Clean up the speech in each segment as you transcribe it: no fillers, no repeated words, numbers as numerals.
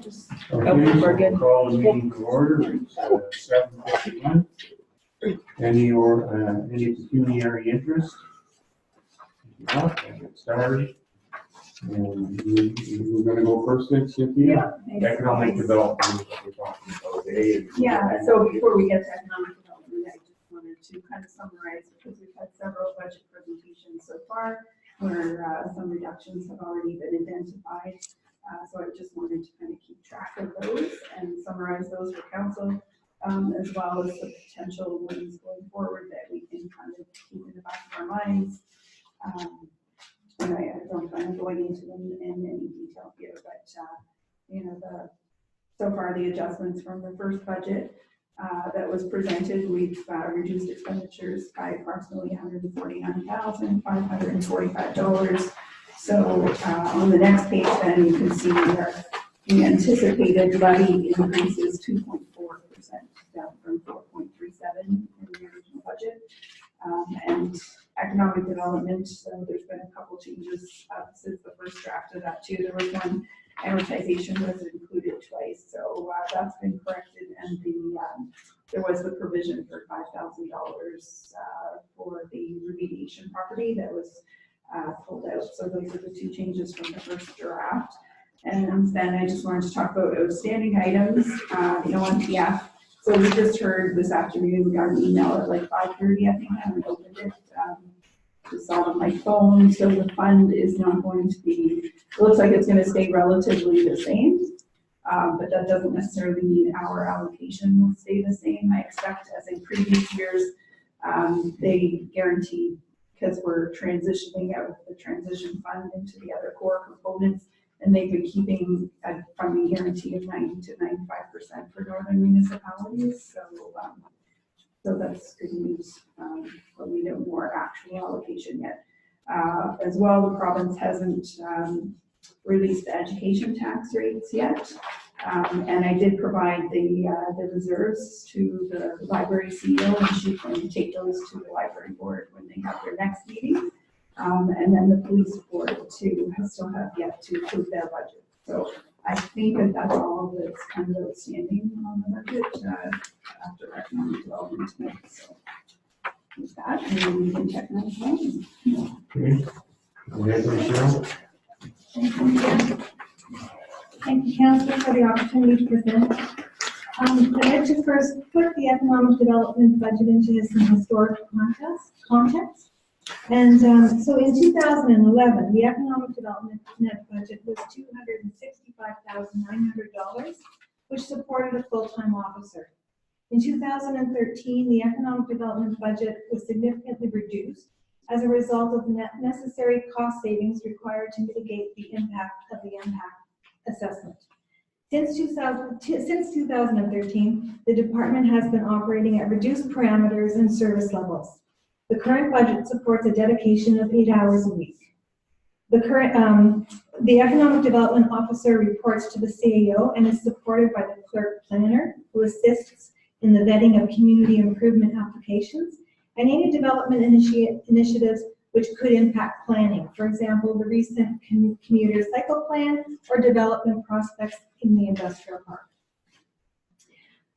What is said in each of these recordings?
Just Okay, open so for good. we'll call the meeting to order. It's 7:51. Any pecuniary interest? If not, we'll get started. And we're gonna go first then, Cynthia? Economic development, is what we're talking about today. Yeah, so before we get to economic development, I just wanted to kind of summarize, because we've had several budget presentations so far, where some reductions have already been identified. So I just wanted to kind of keep track of those and summarize those for council, as well as the potential ones going forward that we can kind of keep in the back of our minds. And I don't plan on going into them in any detail here, but you know, so far the adjustments from the first budget that was presented, we've reduced expenditures by approximately $149,545. So on the next page, then you can see the anticipated levy increase is 2.4%, down from 4.37 in the original budget. And economic development, so there's been a couple changes since the first draft of that too. There was one amortization was included twice, so that's been corrected, and there was the provision for $5,000 for the remediation property that was pulled out. So those are the two changes from the first draft. And then I just wanted to talk about outstanding items, the ONPF. So we just heard this afternoon, we got an email at like 5:30, I think, I haven't opened it. Just saw it on my phone, so the fund is not going to be, it looks like it's going to stay relatively the same, but that doesn't necessarily mean our allocation will stay the same. I expect, as in previous years, they guaranteed, because we're transitioning out of the transition fund into the other core components, and they've been keeping a funding guarantee of 90 to 95% for northern municipalities. So that's good news, but we know more actual allocation yet. As well, the province hasn't released the education tax rates yet. And I did provide the reserves to the library CEO, and she's going to take those to the library board when they have their next meeting. And then the police board too still have yet to approve their budget. So I think that that's all that's kind of outstanding on the budget after economic development tonight. So with that, and then we can check that out. Okay. Michelle? Thank you, Councillor, for the opportunity to present. I'd like to first put the economic development budget into some historic context. And so in 2011, the economic development net budget was $265,900, which supported a full-time officer. In 2013, the economic development budget was significantly reduced as a result of the necessary cost savings required to mitigate the impact of the impact assessment. Since 2013, the department has been operating at reduced parameters and service levels. The current budget supports a dedication of 8 hours a week. The economic development officer reports to the CAO and is supported by the clerk planner, who assists in the vetting of community improvement applications and any development initiatives which could impact planning. For example, the recent commuter cycle plan or development prospects in the industrial park.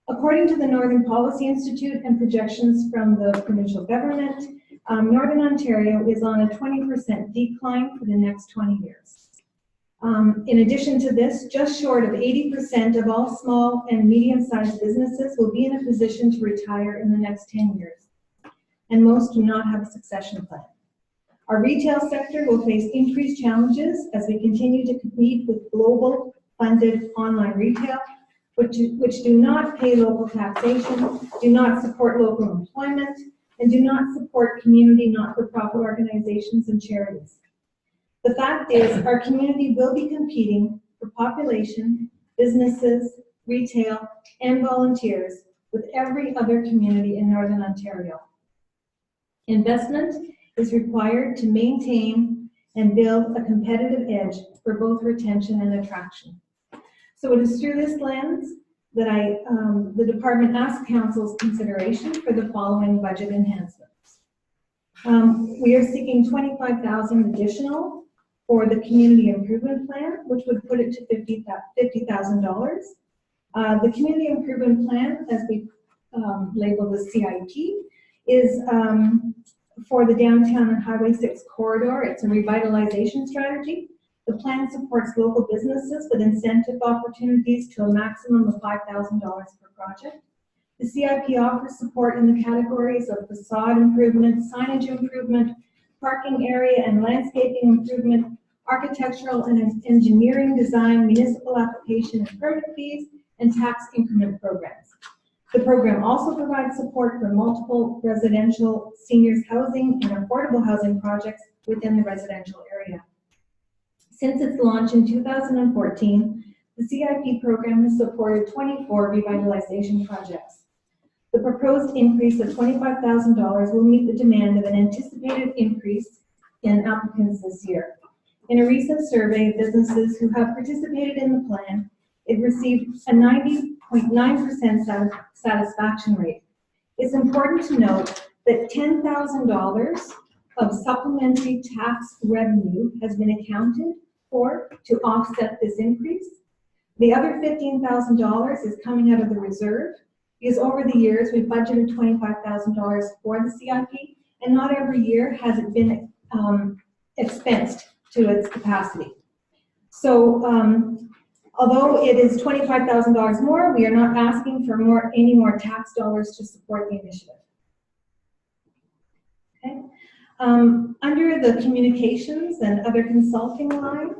According to the Northern Policy Institute and projections from the provincial government, Northern Ontario is on a 20% decline for the next 20 years. In addition to this, just short of 80% of all small and medium-sized businesses will be in a position to retire in the next 10 years, and most do not have a succession plan. Our retail sector will face increased challenges as we continue to compete with global funded online retail, which do not pay local taxation, do not support local employment, and do not support community not-for-profit organizations and charities. The fact is, our community will be competing for population, businesses, retail, and volunteers with every other community in Northern Ontario. Investment is required to maintain and build a competitive edge for both retention and attraction. So it is through this lens that the department asks Council's consideration for the following budget enhancements. We are seeking $25,000 additional for the community improvement plan, which would put it to $50,000. The community improvement plan, as we label the CIP, is for the downtown and Highway 6 corridor. It's a revitalization strategy. The plan supports local businesses with incentive opportunities to a maximum of $5,000 per project. The CIP offers support in the categories of facade improvement, signage improvement, parking area and landscaping improvement, architectural and engineering design, municipal application and permit fees, and tax increment programs. The program also provides support for multiple residential seniors housing and affordable housing projects within the residential area. Since its launch in 2014, the CIP program has supported 24 revitalization projects. The proposed increase of $25,000 will meet the demand of an anticipated increase in applicants this year. In a recent survey of businesses who have participated in the plan, it received a 90.9% satisfaction rate. It's important to note that $10,000 of supplementary tax revenue has been accounted for to offset this increase. The other $15,000 is coming out of the reserve, because over the years we've budgeted $25,000 for the CIP, and not every year has it been expensed to its capacity. So although it is $25,000 more, we are not asking for any more tax dollars to support the initiative. Okay. Under the communications and other consulting line,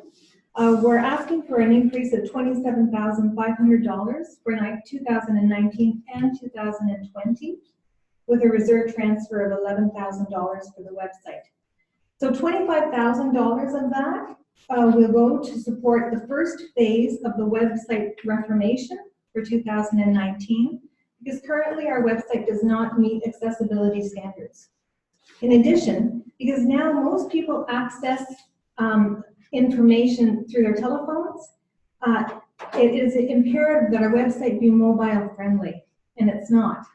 we're asking for an increase of $27,500 for 2019 and 2020, with a reserve transfer of $11,000 for the website. So $25,000 of that will go to support the first phase of the website reformation for 2019, because currently our website does not meet accessibility standards. In addition, because now most people access information through their telephones, it is imperative that our website be mobile friendly, and it's not.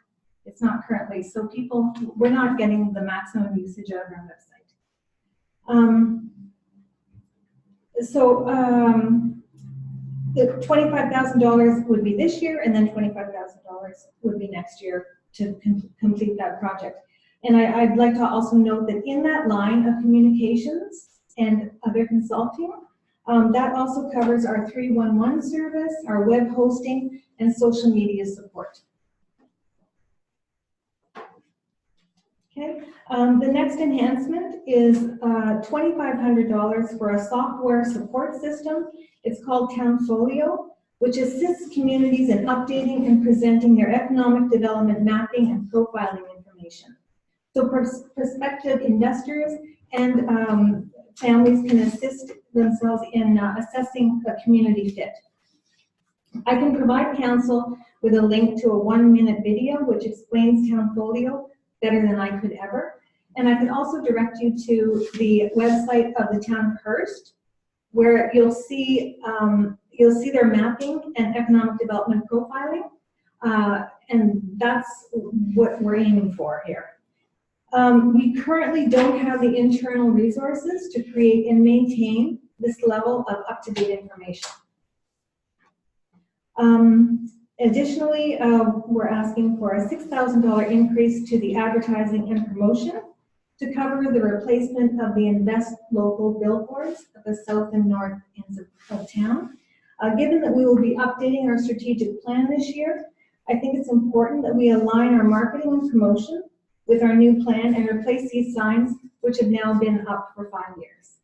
It's not currently. So we're not getting the maximum usage out of our website. The $25,000 would be this year, and then $25,000 would be next year to complete that project. And I'd like to also note that in that line of communications and other consulting, that also covers our 311 service, our web hosting, and social media support. Okay, the next enhancement is $2,500 for a software support system. It's called Townfolio, which assists communities in updating and presenting their economic development mapping and profiling information. So prospective investors and families can assist themselves in assessing a community fit. I can provide council with a link to a 1-minute video which explains Townfolio better than I could ever. And I can also direct you to the website of the town of Hearst, where you'll see their mapping and economic development profiling, and that's what we're aiming for here. We currently don't have the internal resources to create and maintain this level of up-to-date information. Additionally, we're asking for a $6,000 increase to the advertising and promotion to cover the replacement of the Invest Local billboards at the south and north ends of town. Given that we will be updating our strategic plan this year, I think it's important that we align our marketing and promotion with our new plan and replace these signs, which have now been up for 5 years.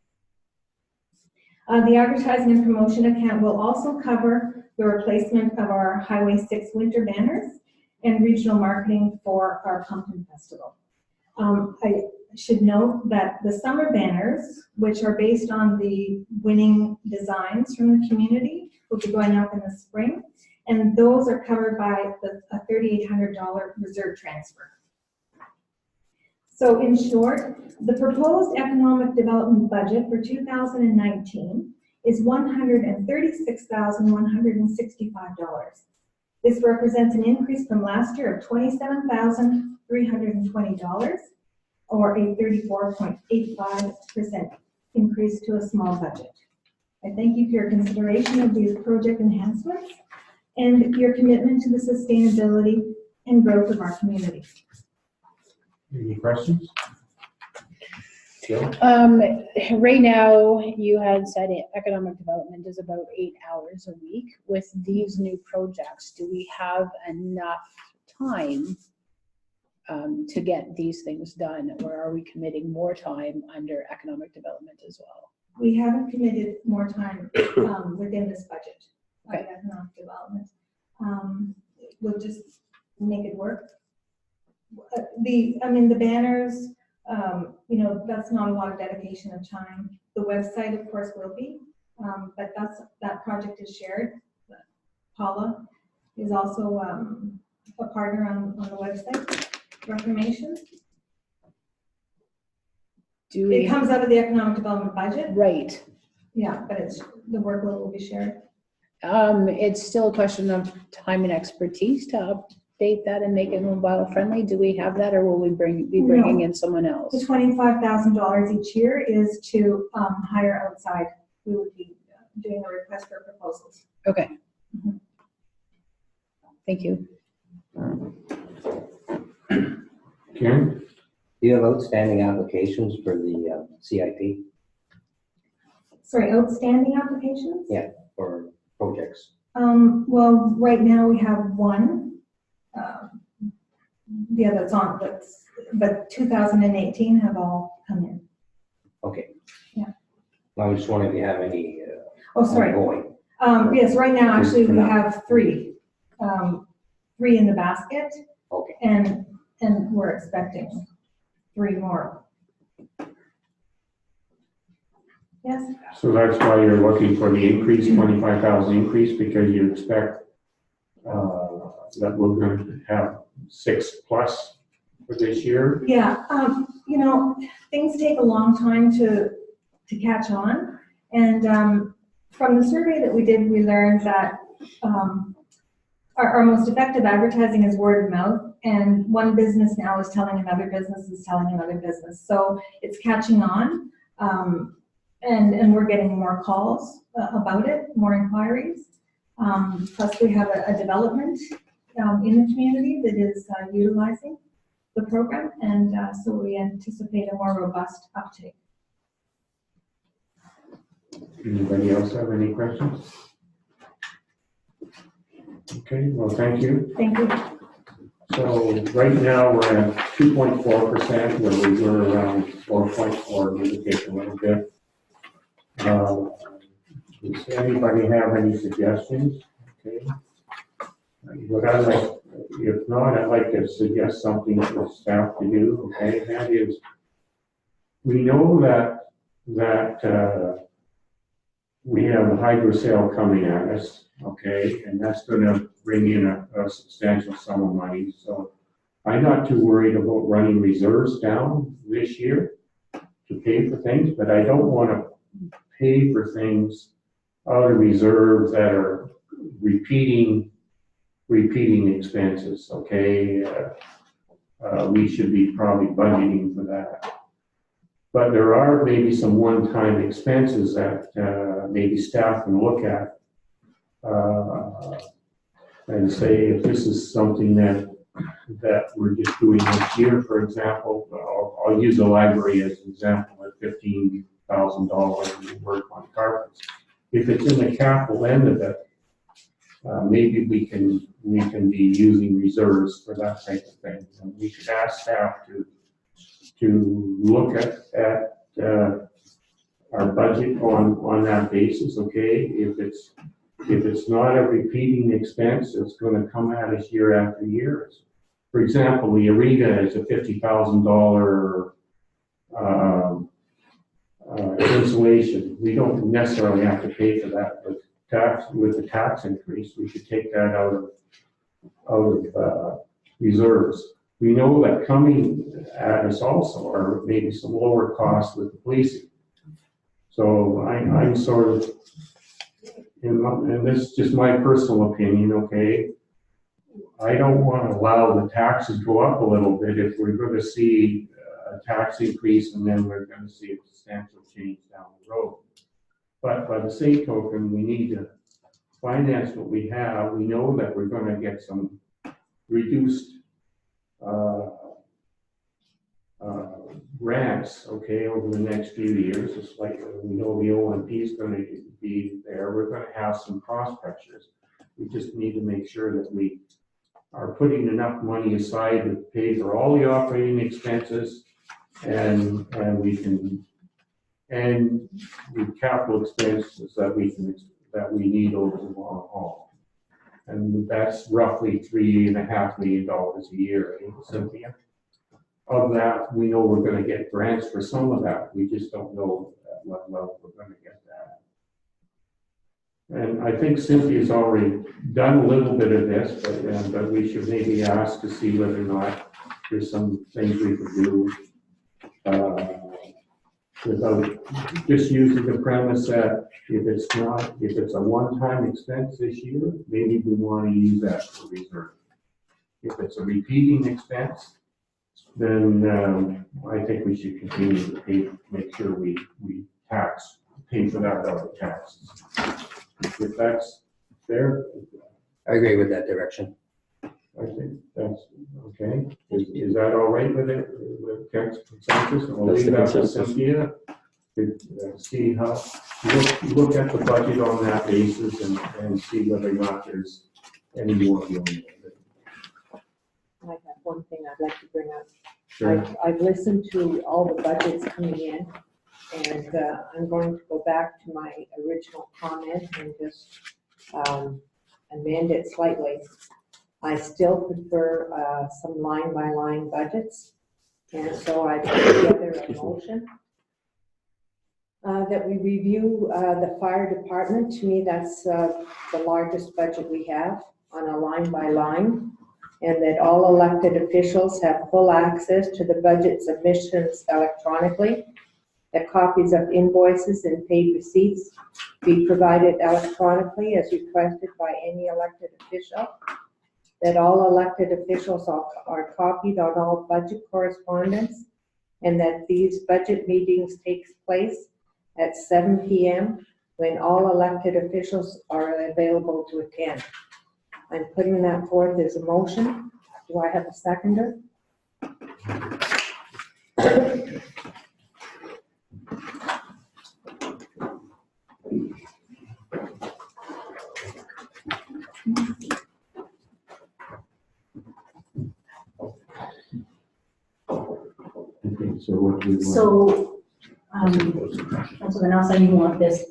The advertising and promotion account will also cover the replacement of our Highway 6 winter banners and regional marketing for our Pumpkin Festival. I should note that the summer banners, which are based on the winning designs from the community, will be going up in the spring, and those are covered by a $3,800 reserve transfer. So in short, the proposed economic development budget for 2019 is $136,165. This represents an increase from last year of $27,320, or a 34.85% increase to a small budget. I thank you for your consideration of these project enhancements and your commitment to the sustainability and growth of our community. Any questions? Jill? Right now, you had said economic development is about 8 hours a week. With these new projects, do we have enough time to get these things done, or are we committing more time under economic development as well? We haven't committed more time within this budget of Okay. economic development. We'll just make it work. The banners, that's not a lot of dedication of time. The website, of course, will be, but that project is shared. Paula is also a partner on the website for information. Do we? It comes out of the economic development budget, Right. yeah, but the work will be shared. It's still a question of time and expertise to update that and make it mobile friendly. Do we have that, or will we be bringing in someone The else? $25,000 each year is to hire outside. We would be doing a request for proposals. Okay. Mhm. Thank you. Karen? Do you have outstanding applications for the CIP Sorry, outstanding applications? Yeah. for projects? Well, right now we have one. Yeah, that's on, but 2018 have all come in. Okay. Yeah. I was just wondering if you have any Oh, sorry. ongoing. Yes, right now, actually, For we now. have three. Three in the basket, Okay. and we're expecting 3 more. Yes? So that's why you're looking for the increase, 25,000 increase, because you expect that we're going to have 6+ for this year? Yeah, things take a long time to catch on. And from the survey that we did, we learned that our most effective advertising is word of mouth. And one business now is telling another business is telling another business. So it's catching on. And we're getting more calls about it, more inquiries. Plus we have a development in the community that is utilizing the program, and so we anticipate a more robust uptake. Anybody else have any questions? Okay, well, thank you. Thank you. So right now, we're at 2.4%, where we were around 4.4, give or take a little bit. Does anybody have any suggestions? Okay. What I'd like, if not, I'd like to suggest something for staff to do, okay? And that is, we know that we have the hydro sale coming at us, okay? And that's gonna bring in a substantial sum of money. So I'm not too worried about running reserves down this year to pay for things, but I don't wanna pay for things out of reserve that are repeating expenses, okay? We should be probably budgeting for that. But there are maybe some one-time expenses that maybe staff can look at and say, if this is something that we're just doing this year, for example, I'll use the library as an example at $15,000 to work on carpets. If it's in the capital end of it, maybe we can be using reserves for that type of thing. And we could ask staff to look at our budget on that basis, okay? If it's not a repeating expense, it's going to come at us year after year. For example, the Ariga is a $50,000 insulation. We don't necessarily have to pay for that, but with the tax increase, we should take that out of reserves. We know that coming at us also are maybe some lower costs with the policing. So I'm sort of, and this is just my personal opinion, okay? I don't want to allow the taxes go up a little bit if we're going to see a tax increase, and then we're gonna see a substantial change down the road. But by the same token, we need to finance what we have. We know that we're gonna get some reduced grants, okay, over the next few years. It's like, we know the OMP is gonna be there. We're gonna have some cost pressures. We just need to make sure that we are putting enough money aside to pay for all the operating expenses and the capital expenses that we need over the long haul. And that's roughly $3.5 million a year, eh, Cynthia? Of that, we know we're gonna get grants for some of that. We just don't know at what level we're gonna get that. And I think Cynthia's already done a little bit of this, but we should maybe ask to see whether or not there's some things we could do without just using the premise that if it's a one-time expense this year, maybe we want to use that for reserve. If it's a repeating expense, then I think we should continue to make sure we pay for that out of taxes. If that's fair, I agree with that direction. I think that's okay. Is that all right with it, with consensus? And we'll That's leave the that to consensus. Cynthia to see how, look at the budget on that basis and see whether or not there's any more dealing with it. I have one thing I'd like to bring up. Sure. I've listened to all the budgets coming in, and I'm going to go back to my original comment and just amend it slightly. I still prefer some line-by-line budgets, and so I put together a motion that we review the fire department. To me, that's the largest budget we have on a line-by-line, and that all elected officials have full access to the budget submissions electronically, that copies of invoices and paid receipts be provided electronically as requested by any elected official, that all elected officials are copied on all budget correspondence, and that these budget meetings take place at 7 p.m. when all elected officials are available to attend. I'm putting that forth as a motion. Do I have a seconder? Okay, so what do we want? So, Councilor Nelson, you want this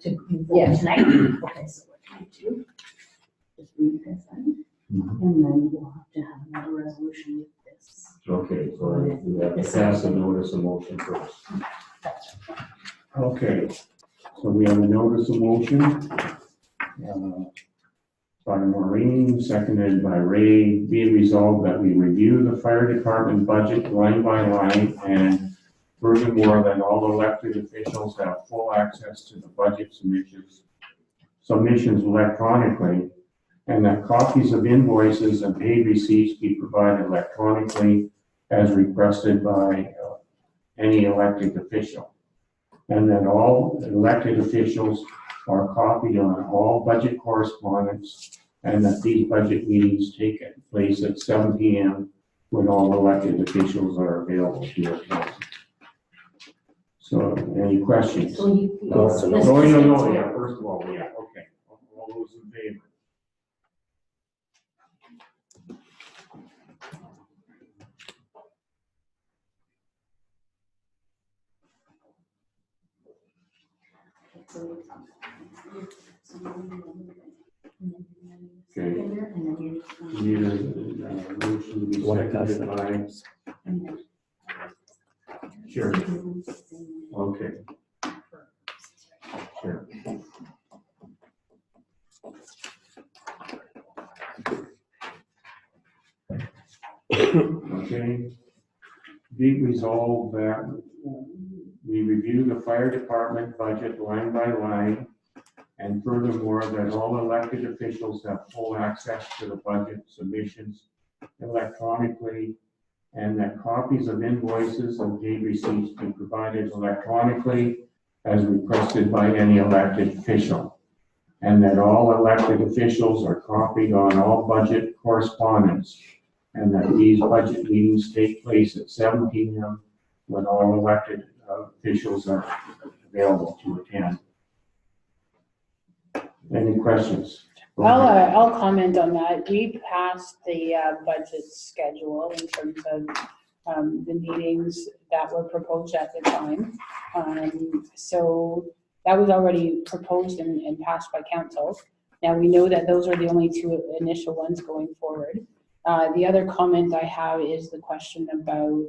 to be voted Yes. tonight? Okay, so what can I do? Just read this in, and then we'll have to have another resolution with this. Okay, so we have to pass a notice of motion first. Okay, so we have a notice of motion by Maureen, seconded by Ray. Be it resolved that we review the fire department budget line by line, and furthermore, that all elected officials have full access to the budget submissions electronically, and that copies of invoices and paid receipts be provided electronically as requested by any elected official. And that all elected officials are copied on all budget correspondence, and that these budget meetings take place at 7 p.m. when all elected officials are available to attend. So, any questions? So you. No, so no. this No, is- no, no, yeah, first of all, yeah, okay. All those in favor? Okay. And then you're just gonna- Need a motion to be Want to pass seconded by, and then- sure, okay, sure. Okay. Be it resolved that we review the fire department budget line by line, and furthermore, that all elected officials have full access to the budget submissions electronically, and that copies of invoices and paid receipts be provided electronically as requested by any elected official, and that all elected officials are copied on all budget correspondence, and that these budget meetings take place at 7 p.m. when all elected officials are available to attend. Any questions? I'll comment on that. We passed the budget schedule in terms of the meetings that were proposed at the time. So that was already proposed and passed by council. Now we know that those are the only two initial ones going forward. The other comment I have is the question about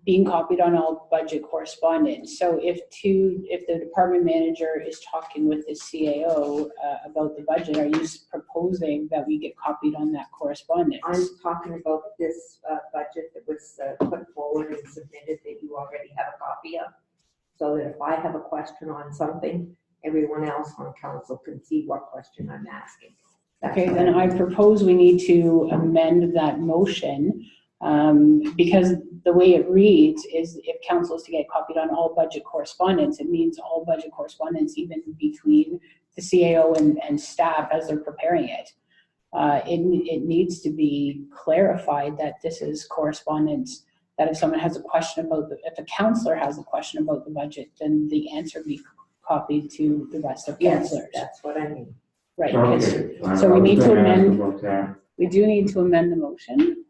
being copied on all budget correspondence. So if the department manager is talking with the CAO about the budget, are you proposing that we get copied on that correspondence? I'm talking about this budget that was put forward and submitted that you already have a copy of. So that if I have a question on something, everyone else on council can see what question I'm asking. That's Okay, what then I mean. propose we need to amend that motion, because the way it reads is if council is to get copied on all budget correspondence, it means all budget correspondence, even between the CAO and staff as they're preparing it. It needs to be clarified that this is correspondence, that if someone has a question about, if a councillor has a question about the budget, then the answer be copied to the rest of Yes, councillors. that's what I mean. Right, 'cause Okay. so we I was need to gonna ask amend- about that. we do need to amend the motion.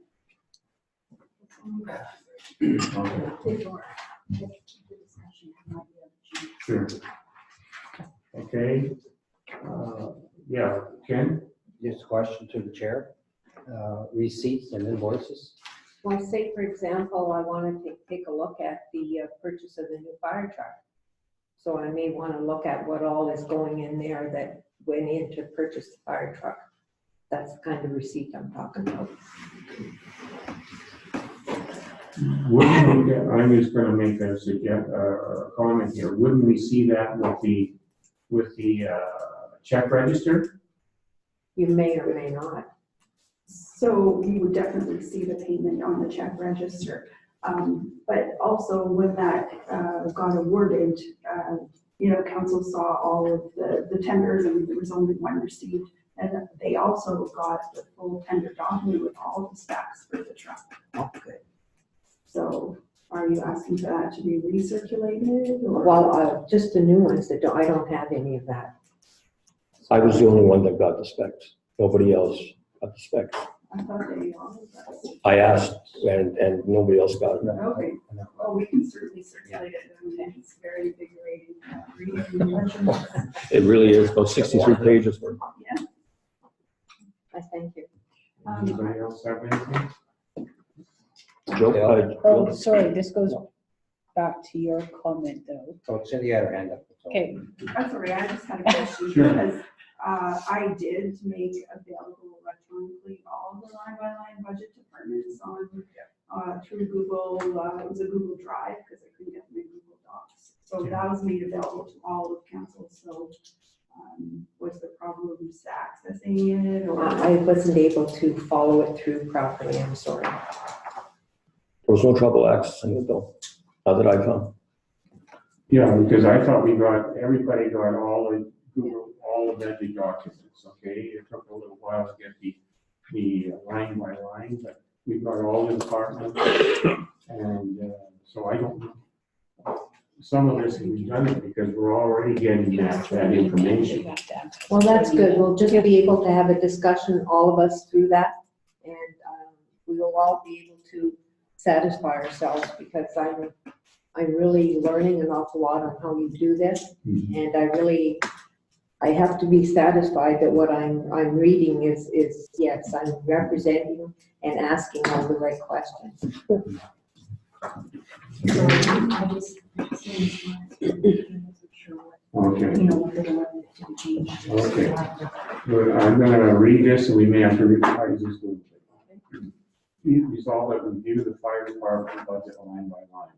Okay. Sure. Okay. Yeah, Ken? Just a question to the chair. Receipts and invoices. Well, say for example, I want to take a look at the purchase of the new fire truck. So I may want to look at what all is going in there that went in to purchase the fire truck. That's the kind of receipt I'm talking about. Wouldn't we, I'm just gonna make a comment here, wouldn't we see that with the check register? You may or may not. So you would definitely see the payment on the check register. But also when that got awarded, council saw all of the tenders and there was only one received. And they also got the full tender document with all the specs for the truck. Oh, good. So are you asking for that to be recirculated or? Well, just the new ones I don't have any of that. I was the only one that got the specs. Nobody else got the specs. I thought they all got it. I asked and nobody else got it. Okay, well, we can certainly circulate it, and it's very invigorating reading. It really is about 63 pages worth. Yeah. I thank you. Anybody else have anything? Joe, Oh, sorry, this goes back to your comment though. Oh, Cynthia had her hand up. So- Okay, I'm sorry, I just had a question, Sure. because I did make available electronically all the line-by-line budget departments on through Google, it was a Google Drive, because I couldn't get them in Google Docs. So that was made available to all of council, so was the problem just accessing it, or? I wasn't able to follow it through properly, I'm sorry. there was no trouble accessing it though, not that I found. Yeah, because I thought everybody got all the budget documents, okay? It took a little while to get the line by line, but we got all the departments. And so I don't know. Some of this can be done because we're already getting that information. Well, that's good. We'll just be able to have a discussion, all of us through that. And we will all be able to satisfy ourselves because I'm really learning an awful lot on how you do this. And I have to be satisfied that what I'm reading is yes, I'm representing and asking all the right questions. Okay, You know, what they're going to change. Okay. good. I'm gonna read this and we may have to revise this. Resolve that review the fire department budget line by line.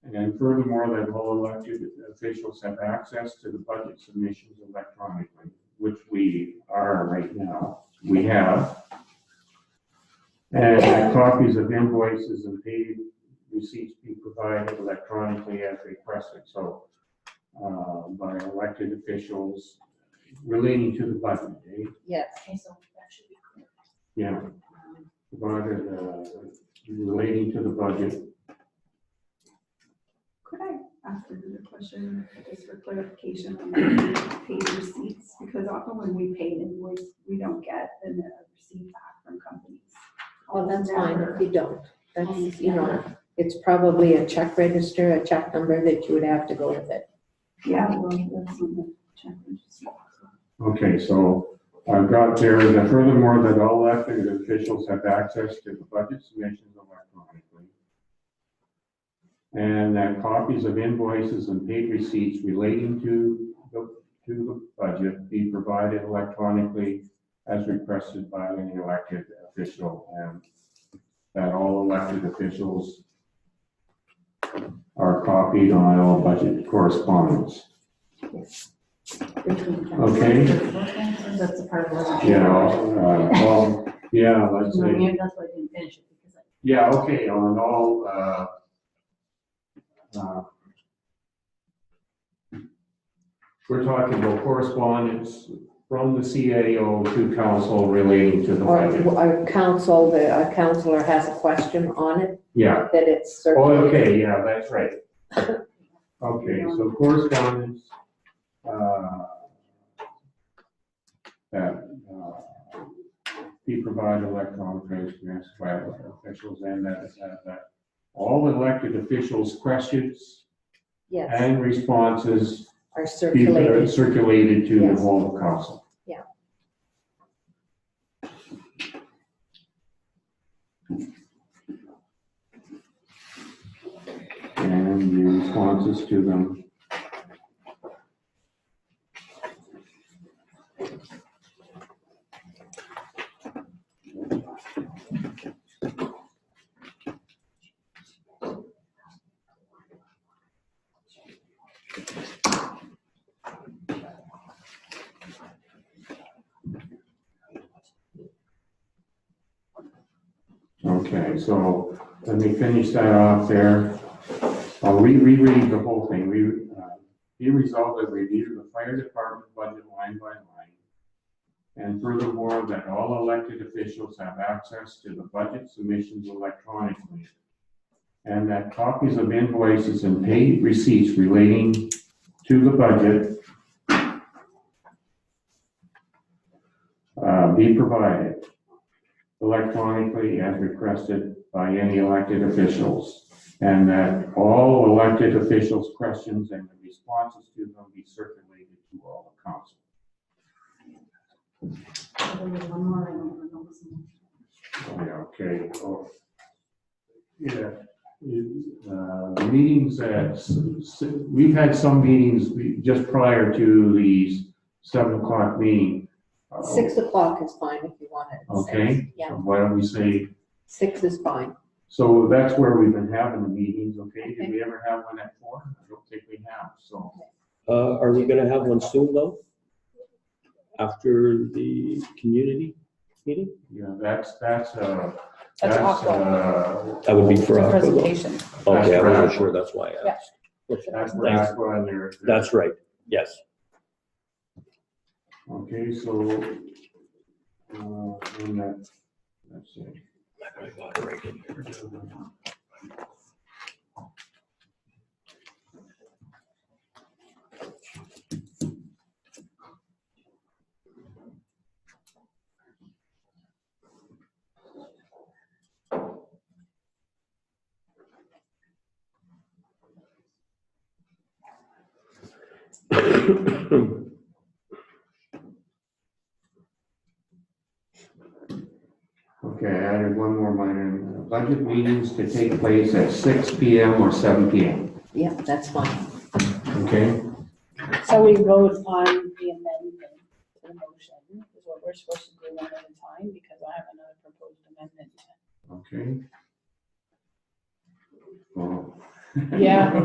And furthermore, that all elected officials have access to the budget submissions electronically, which we are right now. We have. And that copies of invoices and paid receipts be provided electronically as requested, so, by elected officials relating to the budget, eh? Yes. Okay, so that should be clear. Yeah. Provided, relating to the budget. Could I ask another question, just for clarification on the paid receipts? Because often when we pay an invoice, we don't get a receipt back from companies. Well, that's fine Never. if you don't. That's, you know, it's probably a check register, a check number that you would have to go with it. Yeah, well, that's on the check register. Okay, so I've got there that furthermore that all elected officials have access to the budget submissions electronically. And that copies of invoices and paid receipts relating to the budget be provided electronically as requested by any elected official, and that all elected officials are copied on all budget correspondence. Okay. That's a part of the resolution. Yeah, well, yeah, let's No, see. yeah, that's why I didn't finish it, because I. Yeah, okay, on all, we're talking about correspondence from the CAO to council relating to the Or budget. a council, a counselor has a question on it, Yeah, that it's oh, circulated. okay, yeah, that's right. Okay, so correspondence, that, be provided electronically by officials, and that all elected officials' questions Yes, and responses are be circulated. circulated to the Yes. whole council. Yeah. And the responses to them. Okay, so let me finish that off there. I'll reread the whole thing. Be resolved that review the fire department budget line by line. And furthermore, that all elected officials have access to the budget submissions electronically. And that copies of invoices and paid receipts relating to the budget be provided electronically as requested by any elected officials, and that all elected officials' questions and the responses to them be circulated to all the council. There was one more, I don't remember. Oh, yeah, okay. Oh, yeah. The meetings we've had some meetings just prior to the 7 o'clock meeting. 6 o'clock is fine if you want it. at 6. Okay. Yeah, Why don't we say, 6 is fine. so that's where we've been having the meetings, okay? Did we ever have one at 4? I don't think we have, so. Are we gonna have one soon though? After the community meeting? Yeah, that's Aqua. That would be for Aqua though. Presentation. Okay, I That's wasn't for sure, that's why I Yeah. asked. that's for Thanks. Aqua and their. That's right, yes. Okay, so, and that, let's see. I got it right in here. Okay, I added one more minor, budget meetings to take place at 6 PM or 7 PM, Yeah, that's fine. okay? So we vote on the amendment to the motion, is what we're supposed to do one at a time, because I have another proposed amendment. Okay. Well. Yeah.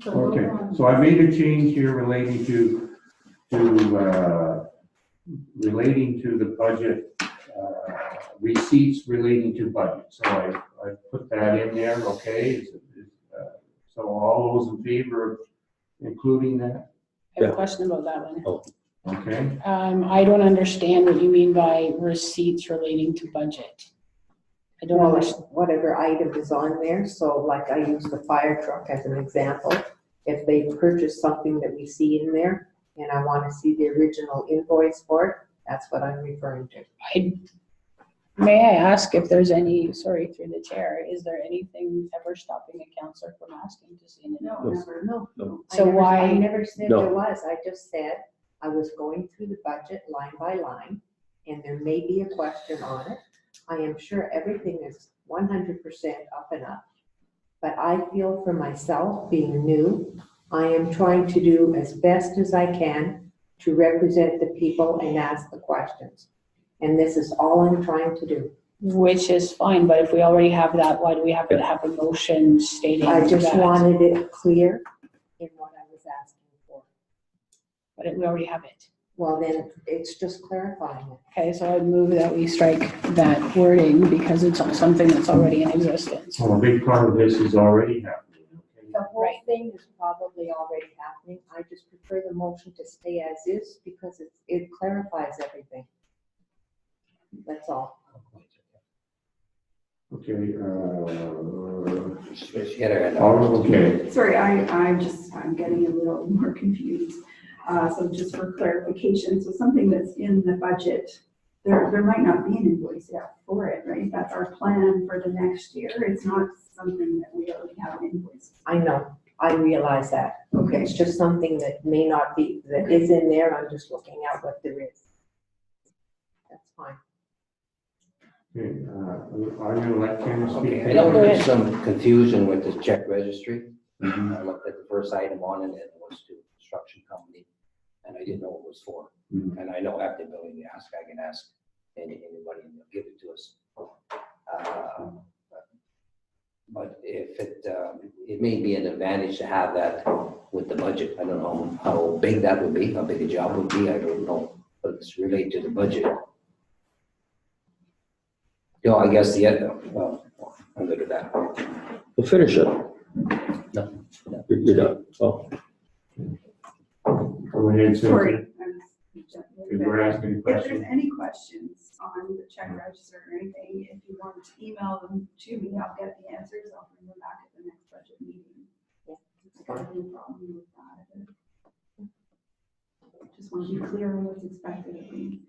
Okay, so I made a change here relating to the budget, receipts relating to budget. So I put that in there, okay? So all those in favor of including that, I have Yeah. a question about that one. okay? I don't understand what you mean by receipts relating to budget. I don't Well, understand. whatever item is on there, so like I use the fire truck as an example. If they purchase something that we see in there, and I wanna see the original invoice for it, that's what I'm referring to. May I ask if there's any, sorry, through the chair, is there anything ever stopping a counselor from asking to see an No, invoice? never. No. I So never- why- I never said No. there was, I just said I was going through the budget line by line, and there may be a question on it. I am sure everything is 100% up and up. But I feel for myself, being new, I am trying to do as best as I can to represent the people and ask the questions. And this is all I'm trying to do. Which is fine, but if we already have that, why do we have to have a motion stating I just that? wanted it clear in what I was asking for. But we already have it. Well, then, it's just clarifying it. Okay, so I'd move that we strike that wording because it's something that's already in existence. Well, a big part of this is already happening, okay? The whole Right. thing is probably already happening. I just prefer the motion to stay as is because it clarifies everything. That's all. Okay, She had her hand up. okay, Sorry, I'm getting a little more confused. So just for clarification, so something that's in the budget, there might not be an invoice yet for it, right? That's our plan for the next year. It's not something that we already have an invoice. I know, I realize that. Okay, It's just something that may not be, that is in there. I'm just looking at what there is. That's fine. okay, I'm gonna let Ken speak. Okay, I Yeah, know go there's ahead. some confusion with the check registry. Mhm. I looked at the first item on it, and it was to construction company, and I didn't know what it was for. Mhm. And I know I have the ability to ask, I can ask anybody and they'll give it to us. But if it may be an advantage to have that with the budget. I don't know how big that would be, how big a job would be, I don't know, but it's related to the budget. You know, I guess the other, well, I'm good with that. We'll finish it. No. You're done. Oh, Go ahead, sorry. Cynthia, I'm just- if we're asking If there's questions. any questions on the check register or anything, if you want to email them to me, I'll get the answers. I'll bring them back at the next budget meeting. I don't have any problem with that. Just want to be clear on what's expected of me.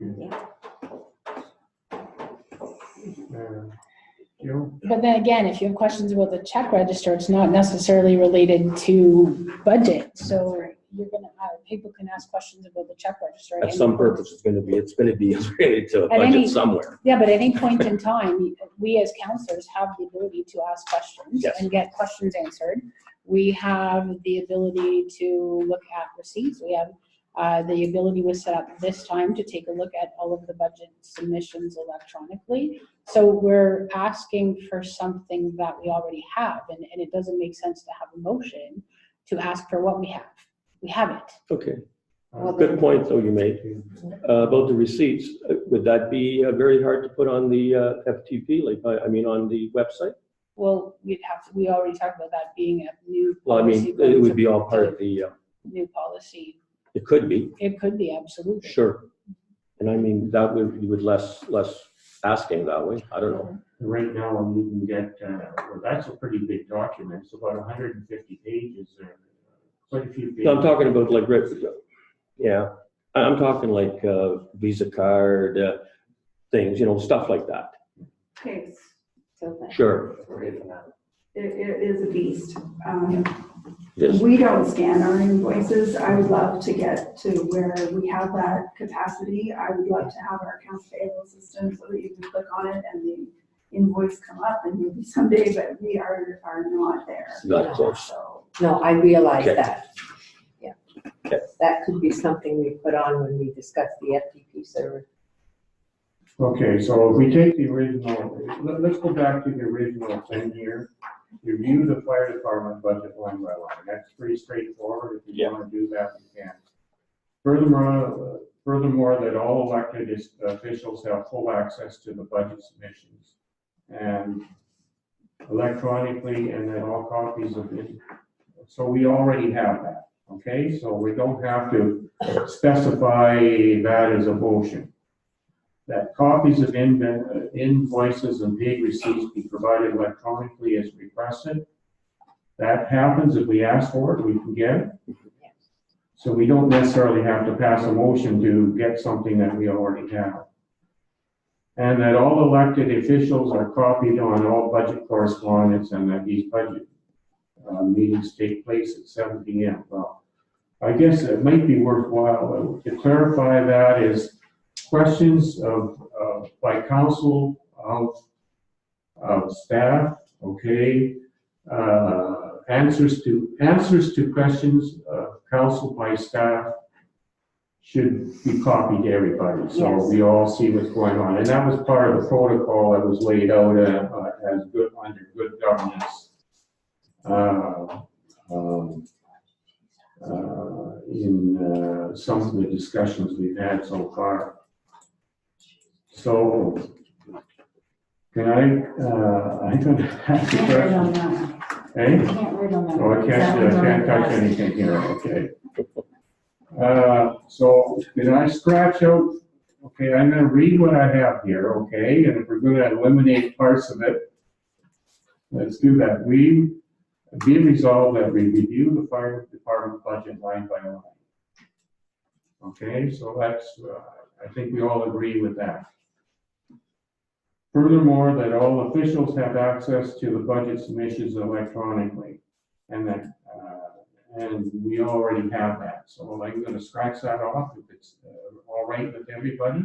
Joe? But then again, if you have questions about the check register, it's not necessarily related to budget. So you're gonna, people can ask questions about the check register. at some purpose, it's gonna be related to a At any- budget somewhere. Yeah, but at any point in time, we as counselors have the ability to ask questions Yes. and get questions answered. We have the ability to look at receipts. We have the ability was set up this time to take a look at all of the budget submissions electronically. So we're asking for something that we already have, and it doesn't make sense to have a motion to ask for what we have. We have it. Okay, Well, good point though you made. About the receipts, would that be very hard to put on the FTP, like, I mean, on the website? Well, we already talked about that being a new Well, I policy. mean, it would be all part of the, New policy. it could be, It could be, absolutely. sure. And I mean, that would, you would less asking that way, I don't know. Right now, you can get, well, that's a pretty big document, it's about 150 pages, quite a few pages. No, I'm talking about like, yeah, I'm talking like Visa card, things, stuff like that. Okay, So that- Sure. it is a beast. Yes. We don't scan our invoices. I would love to get to where we have that capacity. I would love to have our accounts payable system so that you can click on it and the invoice come up and maybe someday, but we are not there. Not close. So, No, I realize Okay. that. Yeah. Okay. That could be something we put on when we discuss the FTP server. Okay, so if we take the original, let's go back to the original thing here. Review the fire department budget line by line. That's pretty straightforward. If you Yeah. want to do that, you can. Furthermore, that all elected officials have full access to the budget submissions and electronically, and that all copies of it. So we already have that, okay? So we don't have to specify that as a motion. That copies of invoices and paid receipts be provided electronically as requested. That happens if we ask for it, we can get it. So we don't necessarily have to pass a motion to get something that we already have. And that all elected officials are copied on all budget correspondence, and that these budget meetings take place at 7 p.m. Well, I guess it might be worthwhile to clarify that is questions by council of staff, okay, answers to questions of council by staff should be copied to everybody, so Yes. we all see what's going on. And that was part of the protocol that was laid out as good, under good governance in some of the discussions we've had so far. So, can I'm gonna have to Can't write on that one. Hey? Can't write on that Oh, one. I can't touch anything here, okay. So, did I scratch out, okay, I'm gonna read what I have here, okay, and if we're gonna eliminate parts of it, let's do that. We be resolved that we review the fire department budget line by line. Okay, so that's, I think we all agree with that. Furthermore, that all officials have access to the budget submissions electronically, and that, and we already have that. So I'm going to scratch that off if it's all right with everybody.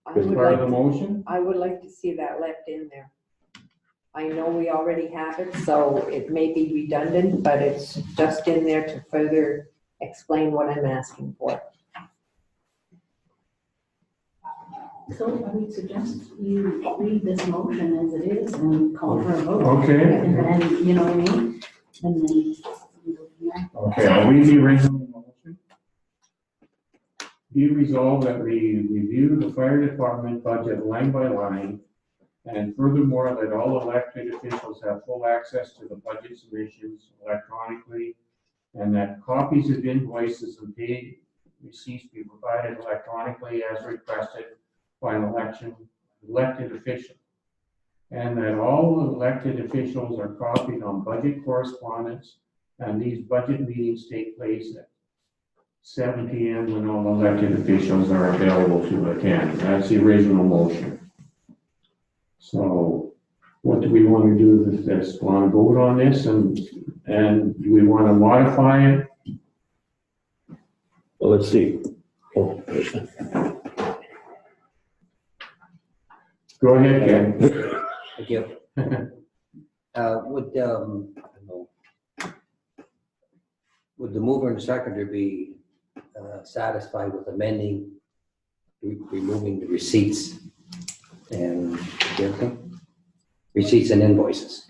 I As would part of like, the motion. I would like to see that left in there. I know we already have it, so it may be redundant, but it's just in there to further explain what I'm asking for. So I would suggest you read this motion as it is and call for a vote. Okay. And then, you know what I mean? And then we go from there. Okay, I'll read the original motion. Be resolved that we review the fire department budget line by line, and furthermore, that all elected officials have full access to the budget submissions electronically, and that copies of invoices and paid receipts be provided electronically as requested by an elected official. And that all elected officials are copied on budget correspondence, and these budget meetings take place at 7 p.m. when all elected officials are available to attend. That's the original motion. So what do we want to do with this? Want to vote on this, and do we want to modify it? Well, let's see. Oh, Go ahead, Ken. Thank you. Would, I don't know, would the mover and seconder be satisfied with amending, removing the receipts and the other thing? Receipts and invoices.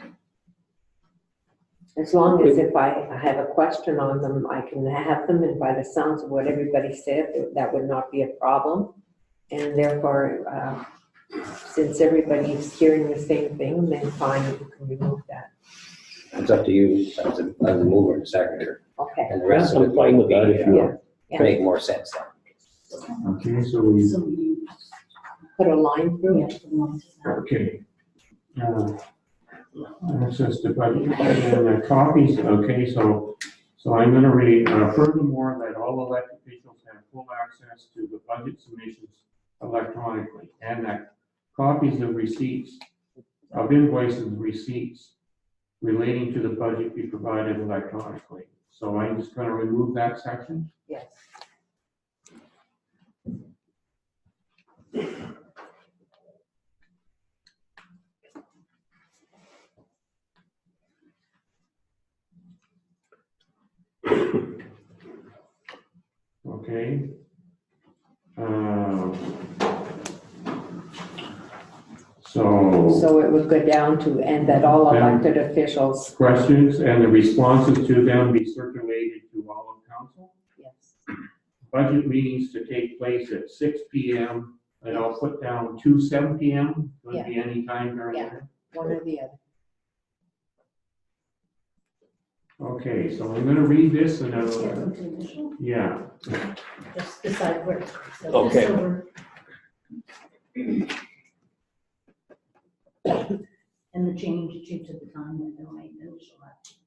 As long as if I have a question on them, I can have them, and by the sounds of what everybody said, that would not be a problem. And therefore, since everybody's hearing the same thing, then fine, you can remove that. It's up to you as a mover and seconder. Okay. And the rest of it I'm fine with that if you Yeah. Yeah. make more sense then. Okay, so we, So you, Put a line through yeah, it. the ones that- okay. Access to budget, and the copies, okay, so I'm gonna read, furthermore, that all elected officials have full access to the budget submissions electronically, and that copies of receipts, of invoices and receipts relating to the budget be provided electronically. So I'm just gonna remove that section. Yes. Okay. So it would go down to, and that all elected officials, Questions and the responses to them be circulated to all of council. yes. budget meetings to take place at 6 PM, and I'll put down to 7 PM, could be any time during Yeah. there. One or the other. Okay, so I'm gonna read this and Get I'll, them to initial, yeah, just decide where. So Okay. just so we're- And the change due to the time that they'll make the initial action.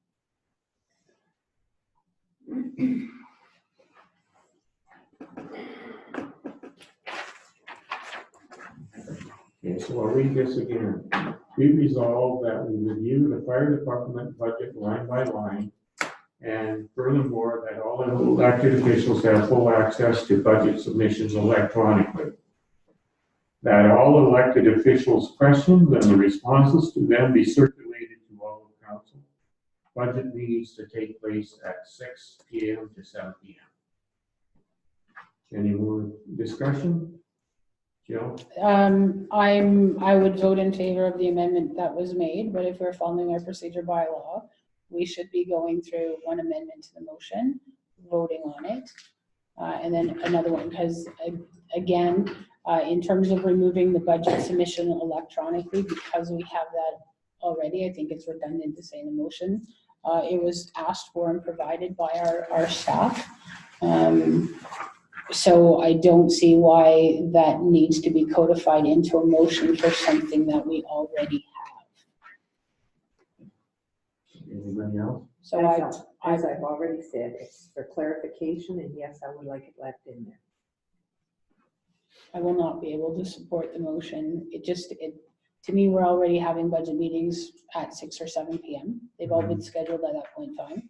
okay, so I'll read this again. Be resolved that we review the fire department budget line by line, and furthermore, that all elected officials have full access to budget submissions electronically. That all elected officials' questions and the responses to them be circulated to all of council. Budget meetings to take place at 6 PM to 7 PM. Any more discussion? Jill? I would vote in favor of the amendment that was made, but if we're following our procedure by law, we should be going through one amendment to the motion, voting on it, and then another one, because again, in terms of removing the budget submission electronically, because we have that already, I think it's redundant to say in the motion. It was asked for and provided by our staff. So I don't see why that needs to be codified into a motion for something that we already have. Anybody else? So As I've already said, it's for clarification, and yes, I would like it left in there. I will not be able to support the motion. To me, we're already having budget meetings at 6 or 7 PM. They've all been scheduled at that point in time.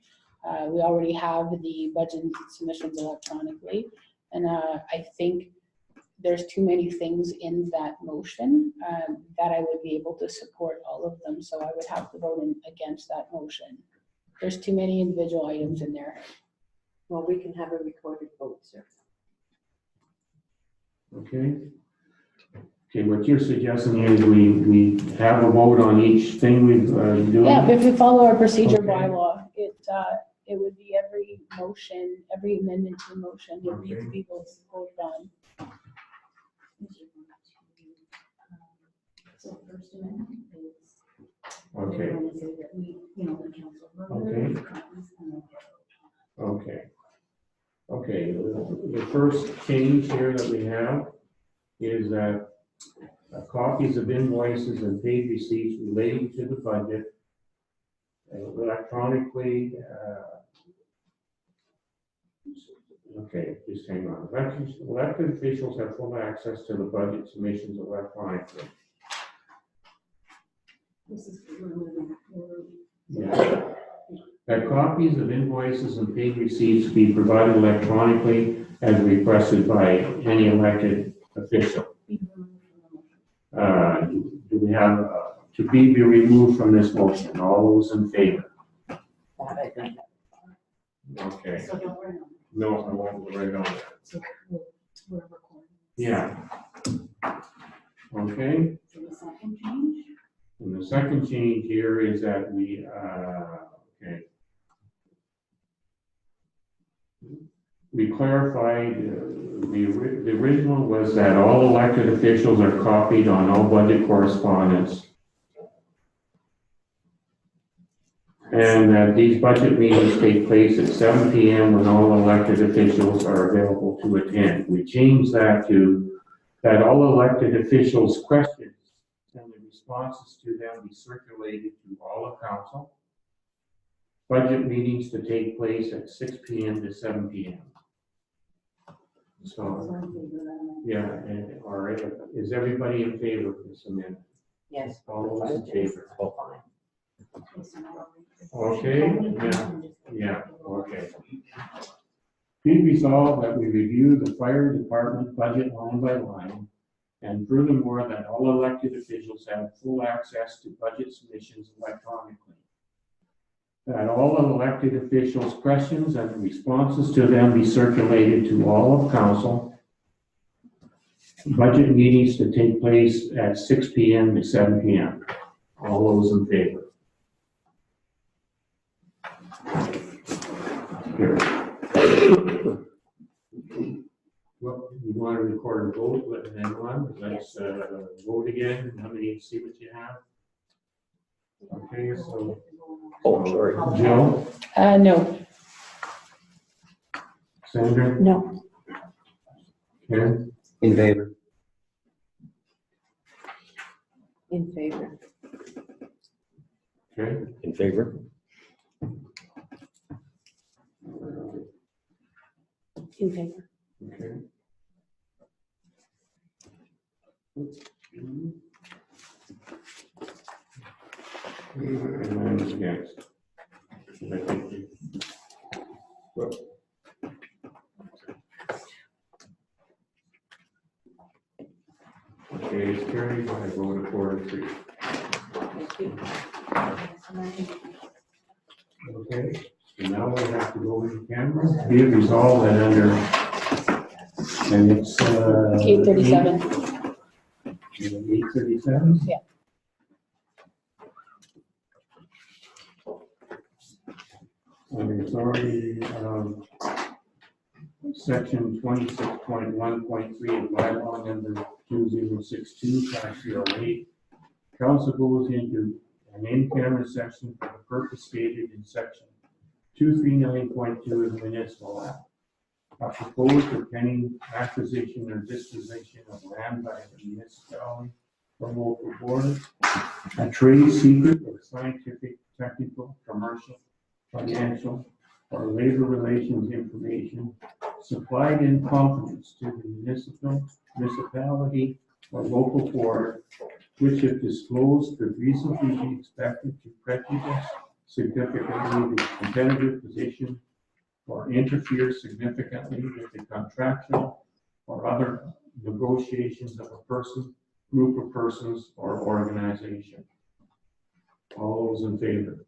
We already have the budget submissions electronically. And I think there's too many things in that motion that I would be able to support all of them. So I would have to vote against that motion. There's too many individual items in there. Well, we can have a recorded vote, sir. Okay. Okay, what you're suggesting is we have a vote on each thing we've doing? Yeah, if we follow our procedure Okay. bylaw, it would be every motion, every amendment to the motion would need to be voted on. So first amendment is. Okay, They're gonna say that we, the council. Okay. Copies and then- okay. Okay, the first change here that we have is that copies of invoices and paid receipts relating to the budget electronically, okay, just hang on. Elected officials have full access to the budget submissions electronically. This is for removing. Yeah. That copies of invoices and paid receipts be provided electronically as requested by any elected official. Do we have to be removed from this motion? All those in favor? That I don't know. Okay. So don't worry on it. No, I won't write on that. So we're recording. Yeah. Okay. So the second change, And the second change here is that we, okay. We clarified, the original was that all elected officials are copied on all budget correspondence. And that these budget meetings take place at 7 PM when all elected officials are available to attend. We changed that to that all elected officials' questions and the responses to them be circulated to all of council. Budget meetings to take place at 6 PM to 7 PM. so So, I'm in favor of that. yeah, and, all right, is everybody in favor of this amendment? Yes. All those in favor? Fine. Okay, so now Okay, yeah, okay. Be resolved that we review the fire department budget line by line, and furthermore, that all elected officials have full access to budget submissions electronically. That all elected officials' questions and responses to them be circulated to all of council. Budget meetings to take place at 6 PM to 7 PM. All those in favor? Here. you want to record a vote, let everyone, let's vote again, nominate, see what you have. Okay, so. Oh, sorry. Jill, No. Sandra, No. Ken, In favor? In favor. okay. In favor? In favor. Okay. And then against. I think you- well. Okay, it's carried by a vote of 4 to 3. Okay, so now we have to go into camera. Be it resolved that under, and it's 8:37. 8:37? Yeah. And it's already, section 26.1.3 of bylaw number 2062/08. Council goes into an in-camera session for the purpose stated in section 239.2 of the municipal act. A proposed or pending acquisition or disposition of land by the municipality or local board, a trade secret or scientific, technical, commercial, financial, or labor relations information supplied in confidence to the municipality or local board, which if disclosed could reasonably be expected to prejudice significantly the competitive position or interfere significantly with the contractual or other negotiations of a person, group of persons, or organization. All those in favor?